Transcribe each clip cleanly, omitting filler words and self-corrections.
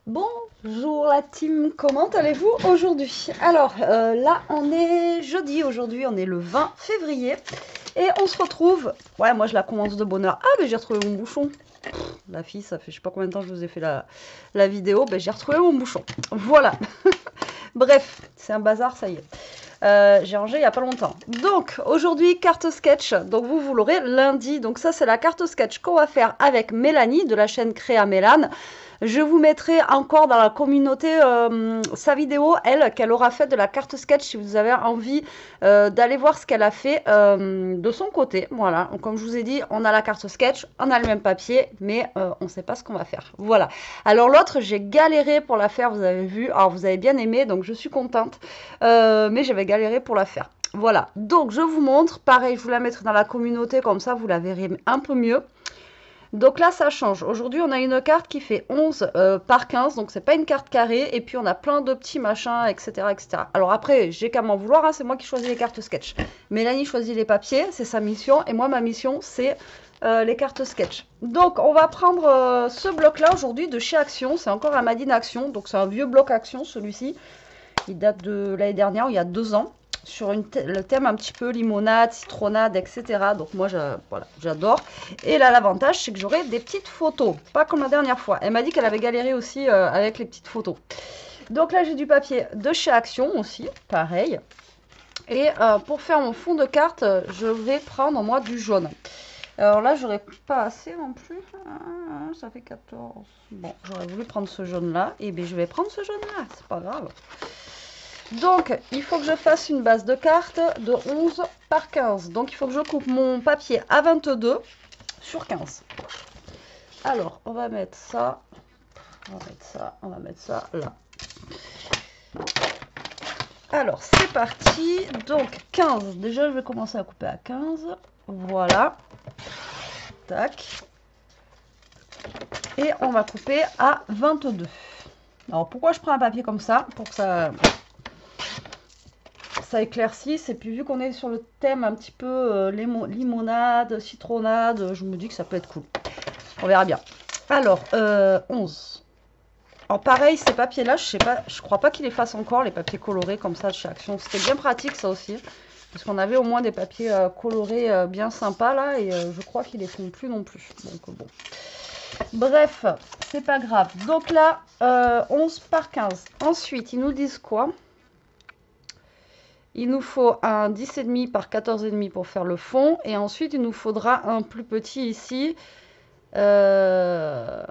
Bonjour la team, comment allez-vous aujourd'hui? Alors là on est jeudi, aujourd'hui on est le 20 février et on se retrouve, ouais moi je la commence de bonne heure. Ah mais j'ai retrouvé mon bouchon, la fille ça fait je sais pas combien de temps que je vous ai fait la vidéo, ben j'ai retrouvé mon bouchon, voilà. Bref, c'est un bazar ça y est. J'ai rangé il n'y a pas longtemps. Donc aujourd'hui carte sketch, donc vous l'aurez lundi. Donc ça c'est la carte sketch qu'on va faire avec Mélanie de la chaîne Créa Mélane. Je vous mettrai encore dans la communauté sa vidéo, elle, qu'elle aura faite de la carte sketch si vous avez envie d'aller voir ce qu'elle a fait de son côté. Voilà, donc, comme je vous ai dit, on a la carte sketch, on a le même papier, mais on ne sait pas ce qu'on va faire. Voilà. Alors l'autre, j'ai galéré pour la faire, vous avez vu. Alors vous avez bien aimé, donc je suis contente. Mais j'avais galéré pour la faire. Voilà, donc je vous montre. Pareil, je vous la mettrai dans la communauté, comme ça vous la verrez un peu mieux. Donc là, ça change. Aujourd'hui, on a une carte qui fait 11 par 15, donc c'est pas une carte carrée. Et puis, on a plein de petits machins, etc. etc. Alors après, j'ai qu'à m'en vouloir, hein, c'est moi qui choisis les cartes sketch. Mélanie choisit les papiers, c'est sa mission. Et moi, ma mission, c'est les cartes sketch. Donc, on va prendre ce bloc-là aujourd'hui de chez Action. C'est encore un Madine Action, donc c'est un vieux bloc Action, celui-ci. Il date de l'année dernière, il y a 2 ans, sur le thème un petit peu limonade, citronnade, etc. Donc moi, voilà, j'adore. Et là, l'avantage, c'est que j'aurai des petites photos, pas comme la dernière fois. Elle m'a dit qu'elle avait galéré aussi avec les petites photos. Donc là, j'ai du papier de chez Action aussi, pareil. Et pour faire mon fond de carte, je vais prendre, moi, du jaune. Alors là, j'aurais pas assez non plus. Ça fait 14. Bon, j'aurais voulu prendre ce jaune-là. Et bien, je vais prendre ce jaune-là, c'est pas grave. Donc, il faut que je fasse une base de cartes de 11 par 15. Donc, il faut que je coupe mon papier à 22 sur 15. Alors, on va mettre ça. On va mettre ça. On va mettre ça là. Alors, c'est parti. Donc, 15. Déjà, je vais commencer à couper à 15. Voilà. Tac. Et on va couper à 22. Alors, pourquoi je prends un papier comme ça? Pour que ça éclaircisse. Et puis vu qu'on est sur le thème un petit peu limonade, citronnade, je me dis que ça peut être cool. On verra bien. Alors, 11. Alors pareil, ces papiers-là, je sais pas, je crois pas qu'ils les fassent encore, les papiers colorés comme ça de chez Action. C'était bien pratique ça aussi. Parce qu'on avait au moins des papiers colorés bien sympas là. Et je crois qu'ils les font plus non plus. Donc bon. Bref, c'est pas grave. Donc là, 11 par 15. Ensuite, ils nous disent quoi? Il nous faut un 10,5 par 14,5 pour faire le fond. Et ensuite, il nous faudra un plus petit ici. Un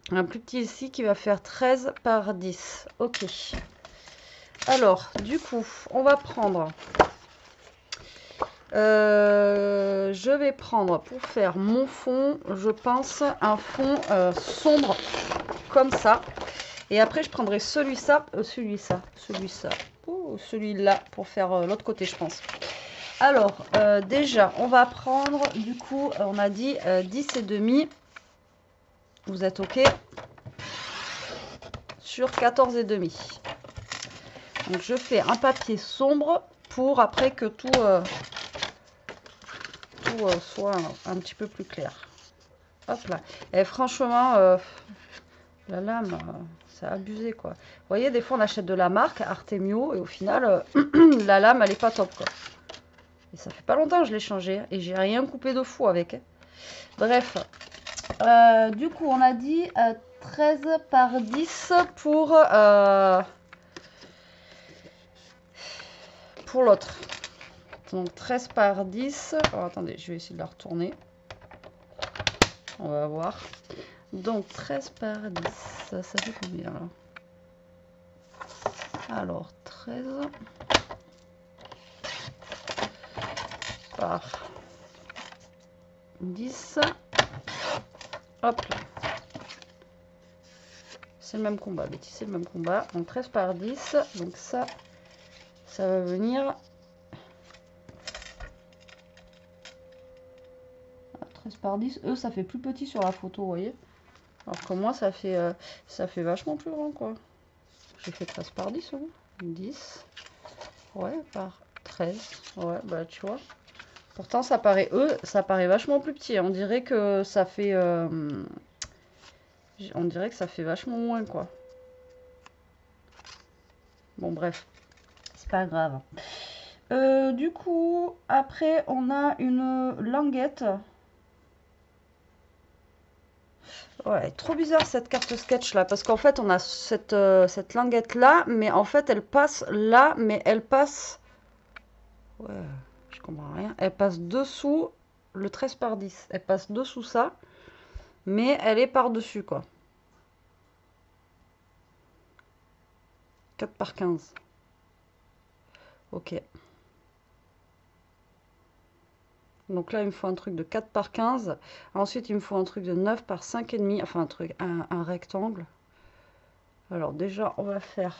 plus petit ici qui va faire 13 par 10. Ok. Alors, du coup, on va prendre... je vais prendre pour faire mon fond, je pense, un fond sombre comme ça. Et après, je prendrai celui-là pour faire l'autre côté, je pense. Alors, déjà, on va prendre, du coup, on a dit 10,5. Vous êtes OK? Sur 14,5. Donc, je fais un papier sombre pour après que tout soit un petit peu plus clair. Hop là. Et franchement, la lame, c'est abusé, quoi. Vous voyez, des fois, on achète de la marque Artemio et au final, la lame, elle est pas top, quoi. Et ça fait pas longtemps que je l'ai changé et j'ai rien coupé de fou avec. Bref, du coup, on a dit 13 par 10 pour l'autre. Donc 13 par 10. Oh, attendez, je vais essayer de la retourner. On va voir. Donc 13 par 10. Ça fait combien là? Alors 13 par 10. Hop là. C'est le même combat, Betty, c'est le même combat. Donc 13 par 10. Donc ça va venir 13 par 10. Eux, ça fait plus petit sur la photo, vous voyez. Alors que moi, ça fait vachement plus grand, quoi. J'ai fait 13 par 10, hein. 10. Ouais, par 13. Ouais, bah tu vois. Pourtant, ça paraît vachement plus petit. On dirait que ça fait On dirait que ça fait vachement moins, quoi. Bon, bref. C'est pas grave. Du coup, après, on a une languette. Ouais, trop bizarre cette carte sketch là, parce qu'en fait on a cette languette là, mais en fait elle passe là, mais elle passe... Ouais, je comprends rien. Elle passe dessous le 13 par 10. Elle passe dessous ça, mais elle est par-dessus quoi. 4 par 15. Ok. Donc là, il me faut un truc de 4 par 15. Ensuite, il me faut un truc de 9 par 5,5. Enfin, un rectangle. Alors déjà, on va faire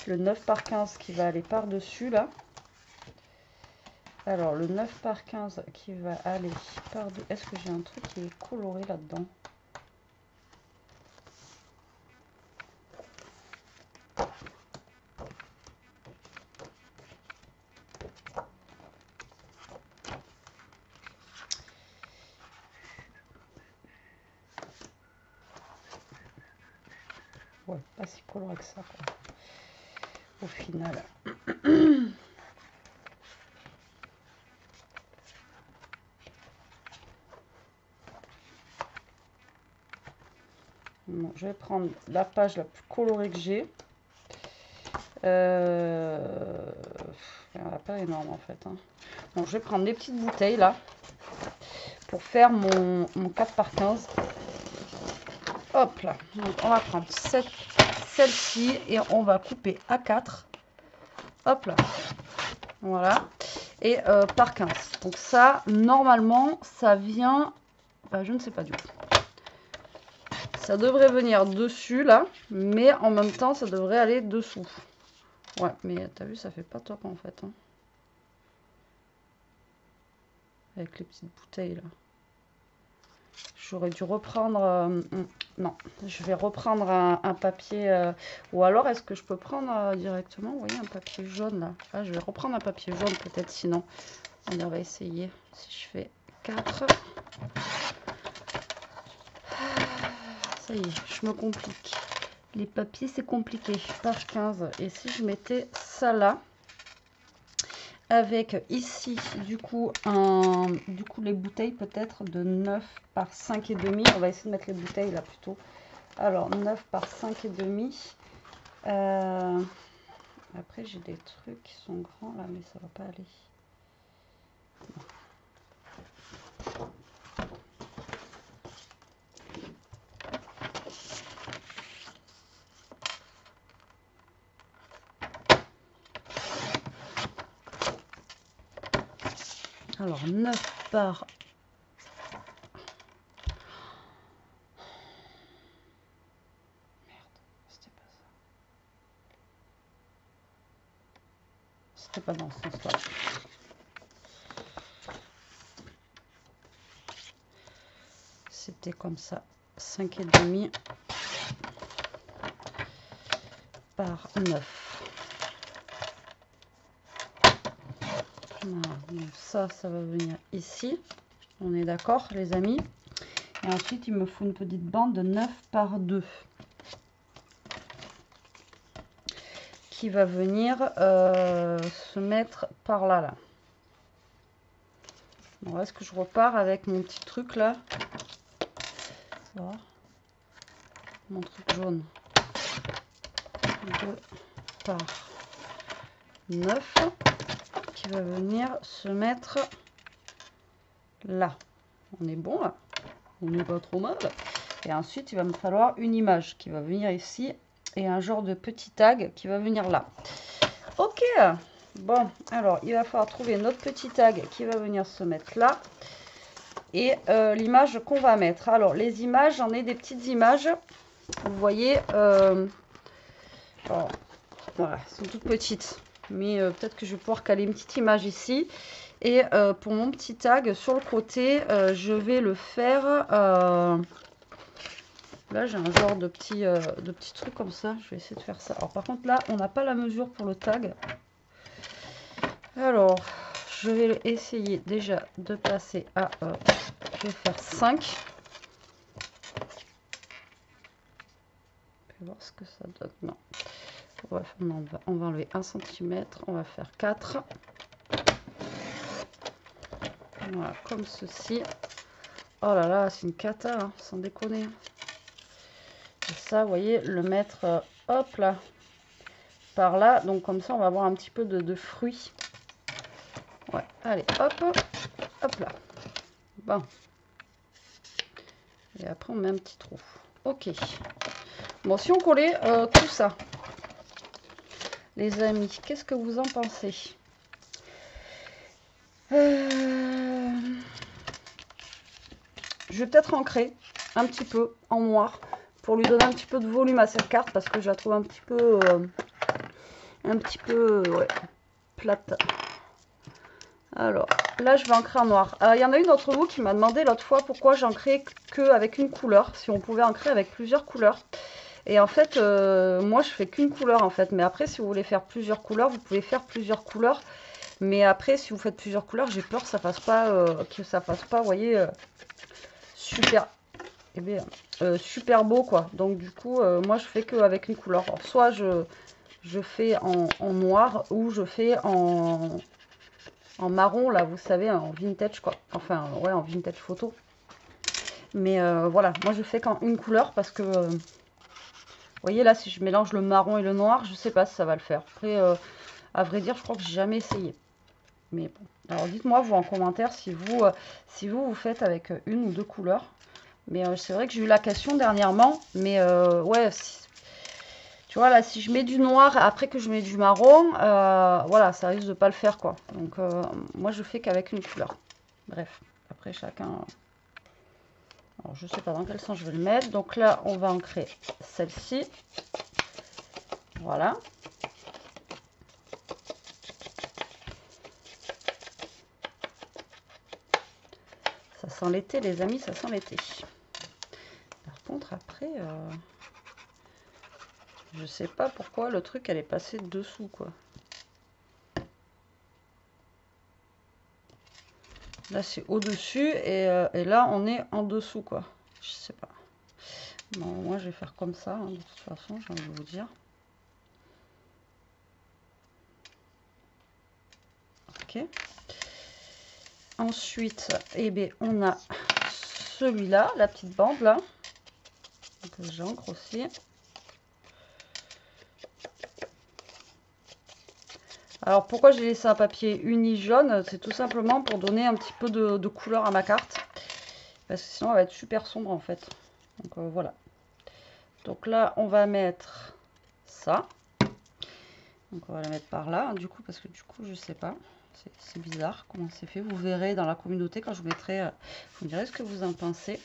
le 9 par 15 qui va aller par-dessus là. Alors, le 9 par 15 qui va aller par-dessus. Est-ce que j'ai un truc qui est coloré là-dedans? Ouais, pas si coloré que ça, quoi. Au final. Bon, je vais prendre la page la plus colorée que j'ai. Elle n'est pas énorme en fait. Hein. Bon, je vais prendre les petites bouteilles là pour faire mon 4 par 15. Hop là. Donc, on va prendre celle-ci et on va couper à 4. Hop là. Voilà. Et par 15. Donc ça, normalement, ça vient... Bah, je ne sais pas du tout. Ça devrait venir dessus là, mais en même temps, ça devrait aller dessous. Ouais, mais t'as vu, ça fait pas top en fait. Hein. Avec les petites bouteilles là. J'aurais dû reprendre... non, je vais reprendre un papier... ou alors, est-ce que je peux prendre directement, vous voyez, un papier jaune là. Ah, je vais reprendre un papier jaune peut-être sinon. Allez, on va essayer. Si je fais 4... Ça y est, je me complique. Les papiers, c'est compliqué. Page 15. Et si je mettais ça là, avec ici, du coup, les bouteilles peut-être de 9 par 5,5. On va essayer de mettre les bouteilles là plutôt. Alors, 9 par 5,5. Après, j'ai des trucs qui sont grands là, mais ça va pas aller. Alors, 9 par... Merde, c'était pas ça. C'était pas dans ce sens-là. C'était comme ça. 5,5 par 9. Voilà, donc ça va venir ici. On est d'accord, les amis. Et ensuite, il me faut une petite bande de 9 par 2. Qui va venir se mettre par là, là. Bon, est-ce que je repars avec mon petit truc là? Voilà. Mon truc jaune. 2 par 9 qui va venir se mettre là. On est bon là, on n'est pas trop mal. Et ensuite il va me falloir une image qui va venir ici et un genre de petit tag qui va venir là. Ok, bon alors il va falloir trouver notre petit tag qui va venir se mettre là et l'image qu'on va mettre. Alors les images, j'en ai des petites images, vous voyez, alors, voilà, elles sont toutes petites. Mais peut-être que je vais pouvoir caler une petite image ici. Et pour mon petit tag, sur le côté, je vais le faire... là, j'ai un genre de petit truc comme ça. Je vais essayer de faire ça. Alors, par contre, là, on n'a pas la mesure pour le tag. Alors, je vais essayer déjà de passer à... je vais faire 5. vais voir ce que ça donne. Non. Bref, on va enlever 1 cm. On va faire 4. Voilà, comme ceci. Oh là là, c'est une cata, hein, sans déconner. Et ça, vous voyez, le mettre, hop là, par là. Donc comme ça, on va avoir un petit peu de fruits. Ouais, allez, hop, hop là. Bon. Et après, on met un petit trou. Ok. Bon, si on collait tout ça, les amis, qu'est-ce que vous en pensez? Je vais peut-être ancrer un petit peu en noir pour lui donner un petit peu de volume à cette carte parce que je la trouve un petit peu ouais, plate. Alors, là, je vais ancrer en noir. Il y en a une d'entre vous qui m'a demandé l'autre fois pourquoi j'ancrais qu'avec une couleur, si on pouvait ancrer avec plusieurs couleurs. Et en fait, moi, je fais qu'une couleur, en fait. Mais après, si vous voulez faire plusieurs couleurs, vous pouvez faire plusieurs couleurs. Mais après, si vous faites plusieurs couleurs, j'ai peur que ça fasse pas, vous voyez, super, eh bien, super beau, quoi. Donc, du coup, moi, je fais qu'avec une couleur. Alors, soit je fais en noir ou je fais en marron, là, vous savez, en vintage, quoi. Enfin, ouais, en vintage photo. Mais voilà, moi, je fais qu'en une couleur parce que, vous voyez, là, si je mélange le marron et le noir, je sais pas si ça va le faire. Après, à vrai dire, je crois que j'ai jamais essayé. Mais bon, alors dites-moi, vous, en commentaire, si vous faites avec une ou deux couleurs. Mais c'est vrai que j'ai eu la question dernièrement. Mais ouais, tu vois, là, si je mets du noir après que je mets du marron, voilà, ça risque de pas le faire, quoi. Donc, moi, je fais qu'avec une couleur. Bref, après, chacun... Alors, je sais pas dans quel sens je vais le mettre. Donc là, on va ancrer celle-ci. Voilà. Ça sent l'été, les amis, ça sent l'été. Par contre, après... je sais pas pourquoi le truc, elle est passée dessous, quoi. Là, c'est au-dessus et là, on est en dessous, quoi. Je sais pas. Bon, moi, je vais faire comme ça, hein, de toute façon, j'ai envie de vous dire. Ok. Ensuite, eh bien, on a celui-là, la petite bande, là. Que j'encre aussi. Alors, pourquoi j'ai laissé un papier uni jaune? C'est tout simplement pour donner un petit peu de couleur à ma carte. Parce que sinon, elle va être super sombre, en fait. Donc, voilà. Donc là, on va mettre ça. Donc on va la mettre par là, hein, du coup, parce que du coup, je sais pas. C'est bizarre comment c'est fait. Vous verrez dans la communauté quand je vous mettrai. Vous me direz ce que vous en pensez.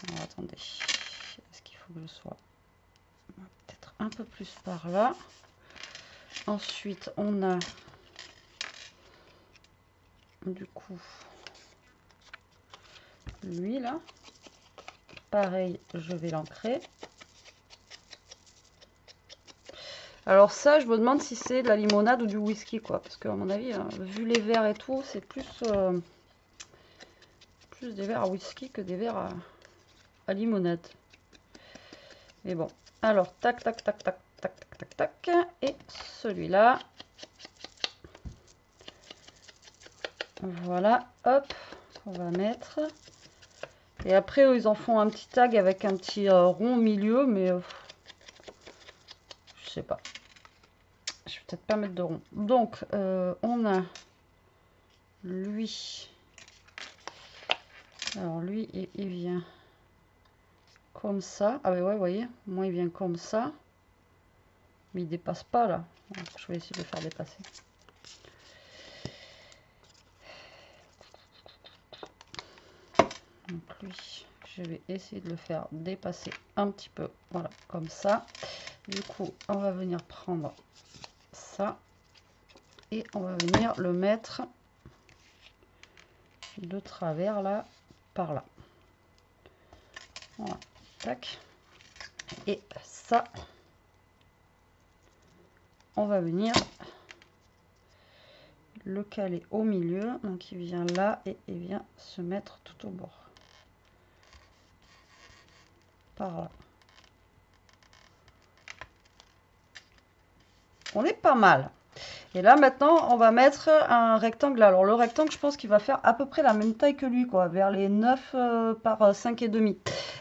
Alors attendez. Est-ce qu'il faut que je sois peut-être un peu plus par là? Ensuite, on a du coup lui là. Pareil, je vais l'ancrer. Alors ça, je me demande si c'est de la limonade ou du whisky, quoi. Parce qu'à mon avis, vu les verres et tout, c'est plus des verres à whisky que des verres à limonade. Mais bon. Alors, tac, tac, tac, tac, tac, tac, tac, tac. Et celui-là. Voilà, hop, on va mettre. Et après, eux, ils en font un petit tag avec un petit rond au milieu, mais je sais pas. Je vais peut-être pas mettre de rond. Donc, on a lui. Alors, lui, il vient comme ça. Ah, mais ouais, vous voyez, moi, il vient comme ça. Mais il dépasse pas, là. Je vais essayer de le faire dépasser. Donc, lui, je vais essayer de le faire dépasser un petit peu. Voilà, comme ça. Du coup, on va venir prendre ça. Et on va venir le mettre de travers là, par là. Voilà, tac. Et ça, on va venir le caler au milieu. Donc il vient là et il vient se mettre tout au bord. Par là. On est pas mal. Et là, maintenant, on va mettre un rectangle. Alors, le rectangle, je pense qu'il va faire à peu près la même taille que lui, quoi. Vers les 9 par 5,5.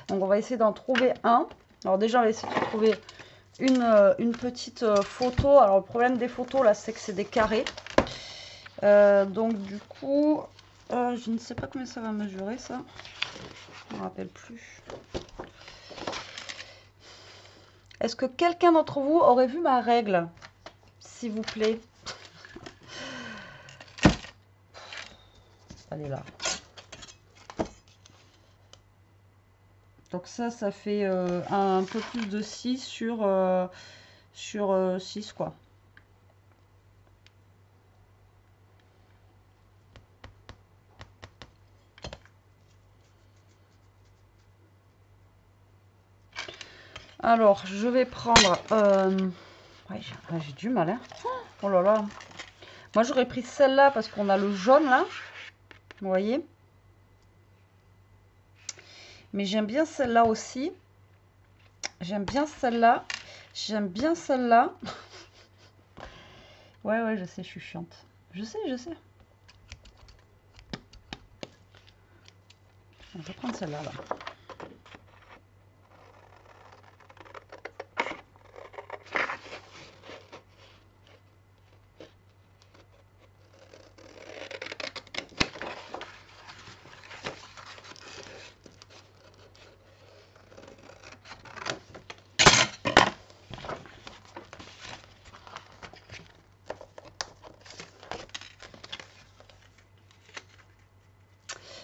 Donc, on va essayer d'en trouver un. Alors, déjà, on va essayer de trouver une petite photo. Alors, le problème des photos, là, c'est que c'est des carrés. Donc, du coup, je ne sais pas combien ça va mesurer, ça. Je ne me rappelle plus. Est-ce que quelqu'un d'entre vous aurait vu ma règle, s'il vous plaît? Elle est là. Donc ça fait un peu plus de 6 sur 6, quoi. Alors, je vais prendre... ouais, j'ai du mal, hein. Oh là là. Moi, j'aurais pris celle-là parce qu'on a le jaune, là. Vous voyez? Mais j'aime bien celle-là aussi. J'aime bien celle-là. J'aime bien celle-là. Ouais, je sais, je suis chiante. Je sais. Je vais prendre celle-là, là.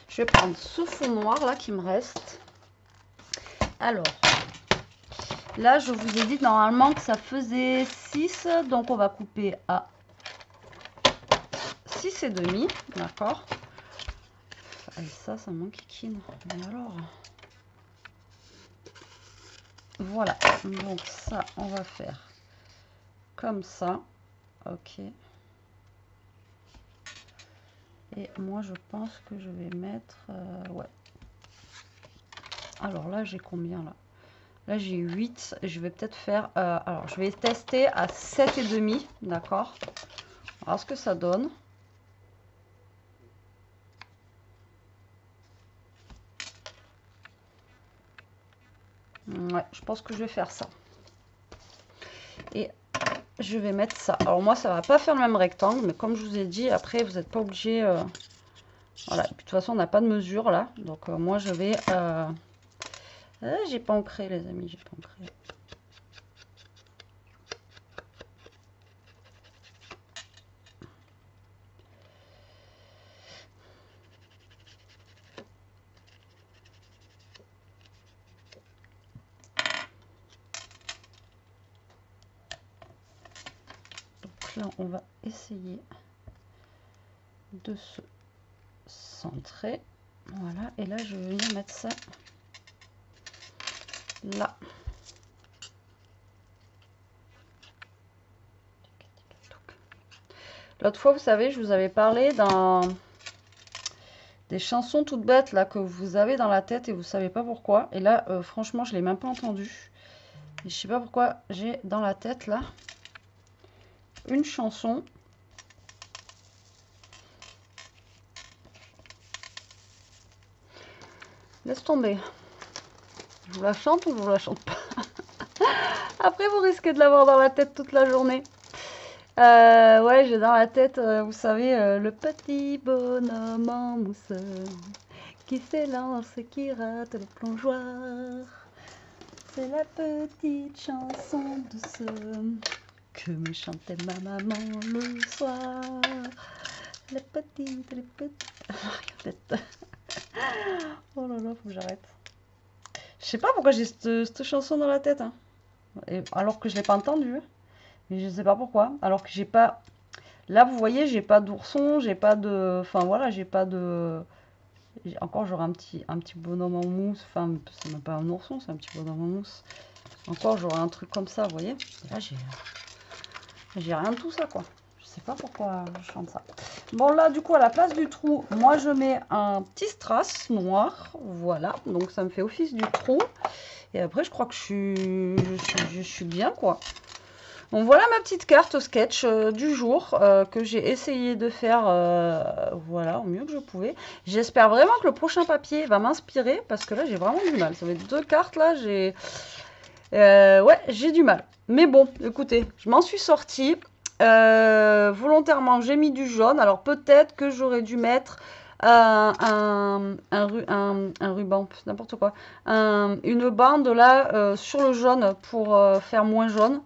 Je vais prendre ce fond noir là qui me reste. Alors, là je vous ai dit normalement que ça faisait 6, donc on va couper à 6,5, d'accord. Et ça m'enquiquine. Mais alors, voilà. Donc ça, on va faire comme ça. Ok. Et moi, je pense que je vais mettre... ouais. Alors là, j'ai combien là? Là, j'ai 8. Je vais peut-être faire... alors, je vais tester à 7,5. D'accord. Alors, ce que ça donne. Ouais, je pense que je vais faire ça. Et je vais mettre ça. Alors, moi, ça va pas faire le même rectangle. Mais comme je vous ai dit, après, vous n'êtes pas obligé... voilà. Et puis, de toute façon, on n'a pas de mesure là. Donc, moi, je vais... j'ai pas ancré, les amis. J'ai pas ancré. Donc là, on va essayer de se centrer. Voilà. Et là, je vais venir mettre ça là. L'autre fois, vous savez, je vous avais parlé des chansons toutes bêtes là que vous avez dans la tête et vous savez pas pourquoi. Et là, franchement, je l'ai même pas entendu. Et je sais pas pourquoi j'ai dans la tête là une chanson. Laisse tomber. Je vous la chante ou je vous la chante pas? Après, vous risquez de l'avoir dans la tête toute la journée. Ouais, j'ai dans la tête, vous savez, le petit bonhomme en mousse qui s'élance et qui rate le plongeoir. C'est la petite chanson douce que me chantait ma maman le soir. Les petites. Oh là là, faut que j'arrête. Je sais pas pourquoi j'ai cette chanson dans la tête, hein. Et, alors que je l'ai pas entendue. Mais je sais pas pourquoi. Alors que j'ai pas... Là, vous voyez, j'ai pas d'ourson, j'ai pas de... Enfin, voilà, j'ai pas de... Encore, j'aurai un petit bonhomme en mousse. Enfin, c'est même pas un ourson, c'est un petit bonhomme en mousse. Encore, j'aurai un truc comme ça, vous voyez. Et là, j'ai rien de tout ça, quoi. Je sais pas pourquoi je chante ça. Bon, là, du coup, à la place du trou, moi, je mets un petit strass noir. Voilà, donc ça me fait office du trou. Et après, je crois que je suis bien, quoi. Donc voilà ma petite carte sketch du jour que j'ai essayé de faire voilà, au mieux que je pouvais. J'espère vraiment que le prochain papier va m'inspirer parce que là j'ai vraiment du mal. Ça fait 2 cartes là, ouais, j'ai du mal. Mais bon, écoutez, je m'en suis sortie. Volontairement, j'ai mis du jaune. Alors peut-être que j'aurais dû mettre un ruban, n'importe quoi. Une bande là sur le jaune pour faire moins jaune.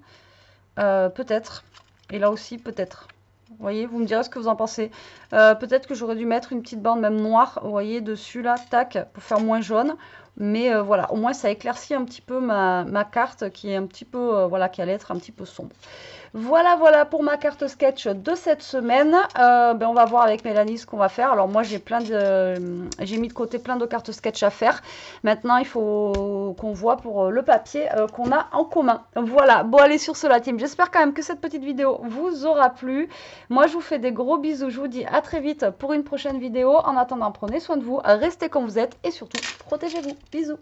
Peut-être. Et là aussi, peut-être. Vous voyez, vous me direz ce que vous en pensez. Peut-être que j'aurais dû mettre une petite bande même noire, vous voyez, dessus là, tac, pour faire moins jaune. Mais voilà, au moins ça éclaircit un petit peu ma carte qui est un petit peu, voilà, qui allait être un petit peu sombre. Voilà, voilà pour ma carte sketch de cette semaine. Ben on va voir avec Mélanie ce qu'on va faire. Alors moi j'ai mis de côté plein de cartes sketch à faire. Maintenant il faut qu'on voit pour le papier qu'on a en commun. Voilà, bon allez sur ce la team. J'espère quand même que cette petite vidéo vous aura plu. Moi je vous fais des gros bisous. Je vous dis à très vite pour une prochaine vidéo. En attendant, prenez soin de vous, restez comme vous êtes et surtout protégez-vous. Bisous.